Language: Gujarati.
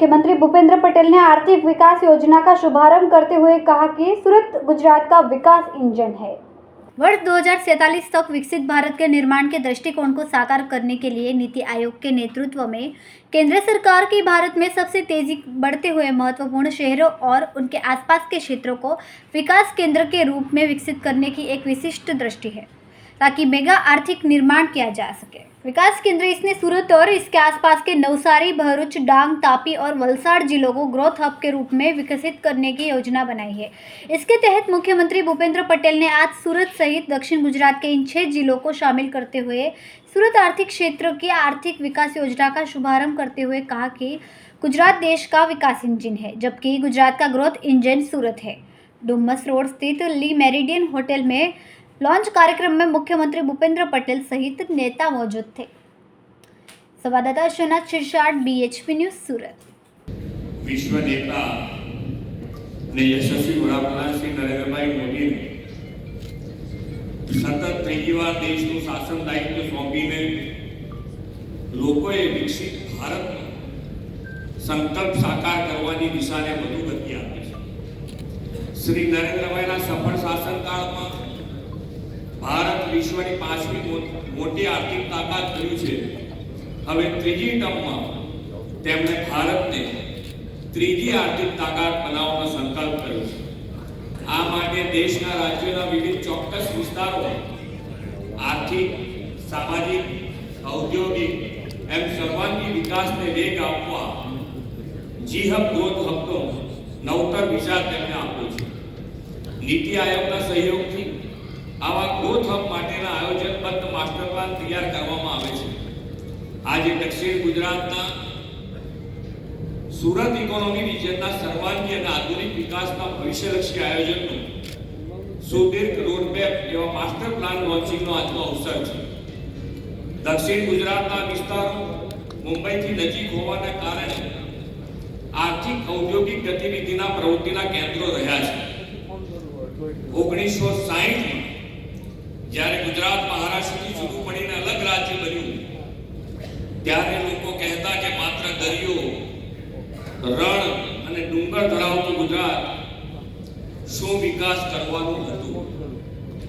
मुख्यमंत्री भूपेंद्र पटेल ने आर्थिक विकास योजना का शुभारंभ करते हुए कहा कि सूरत गुजरात का विकास इंजन है। वर्ष 2047 तक विकसित भारत के निर्माण के दृष्टिकोण को साकार करने के लिए नीति आयोग के नेतृत्व में केंद्र सरकार की भारत में सबसे तेजी बढ़ते हुए महत्वपूर्ण शहरों और उनके आसपास के क्षेत्रों को विकास केंद्र के रूप में विकसित करने की एक विशिष्ट दृष्टि है, ताकि मेगा आर्थिक निर्माण किया जा सके। विकास केंद्र इसने सूरत और इसके आसपास के नवसारी, भरूच, डांग, तापी और वलसाड़ जिलों को ग्रोथ हब के रूप में विकसित करने की योजना बनाई है। इसके तहत मुख्यमंत्री भूपेंद्र पटेल ने आज सूरत सहित दक्षिण गुजरात के इन 6 जिलों को शामिल करते हुए सूरत आर्थिक क्षेत्र की आर्थिक विकास योजना का शुभारंभ करते हुए कहा कि गुजरात देश का विकास इंजन है, जबकि गुजरात का ग्रोथ इंजन सूरत है। डुमस रोड स्थित ली मेरिडियन होटल में लॉन्च कार्यक्रम में मुख्यमंत्री भूपेंद्र पटेल सहित नेता मौजूद थे। संवाददाता अश्वनाथ शिरसाट, BHP न्यूज, सूरत। विश्व नेता ने यशस्वी वડાપ્રધાન શ્રી નરેન્દ્રભાઈ મોદીને સતત ત્રીજી વાર દેશનું શાસન દાયિત્વ સોંપીને લોકોએ વિકસિત ભારતનો સંકલ્પ સાકાર કરવાની દિશાને વધુ ગતિ આપી છે। શ્રી નરેન્દ્રભાઈના સફળ શાસનકાળમાં ભારત વિશ્વની 5મી મોટી આર્થિક તાકાત બન્યું છે। હવે ત્રીજી ટર્મમાં તેમણે ભારતને ત્રીજી આર્થિક તાકાત બનાવવાનો સંકલ્પ કર્યો છે। આ માટે દેશના રાજ્યોના વિવિધ ચોક્કસ વિસ્તારોમાં આર્થિક, સામાજિક, ઔદ્યોગિક એમ સર્વાંગી વિકાસને વેગ આપવા જી-હબ ગ્રોથ હબનો નવતર વિચાર તેમણે આપ્યો છે। નીતિ આયોગના સહયોગથી આવા ગ્રોથ હબ માટેના આયોજનબદ્ધ માસ્ટર પ્લાન તૈયાર કરવામાં આવે છે। આજે દક્ષિણ ગુજરાતના સુરત ઇકોનોમી રિજનના સર્વાંગી અને આધુનિક વિકાસના ભવિષ્યલક્ષી આયોજનનું સુદીર્ઘ રોડમેપ એવા માસ્ટર પ્લાન લોન્ચિંગનો આજનો અવસર છે। દક્ષિણ ગુજરાતના વિસ્તારો મુંબઈથી નજીક હોવાના કારણે આર્થિક ઔદ્યોગિક ગતિવિધિના પ્રવૃત્તિના કેન્દ્રો રહ્યા છે। 1960 જ્યારે ગુજરાત મહારાષ્ટ્રથી જુદું પડીને અલગ રાજ્ય બન્યું ત્યારે લોકો કહેતા કે માત્ર દરિયો, રણ અને ડુંગર ધરાવતું ગુજરાત શું વિકાસ કરવાનું હતું।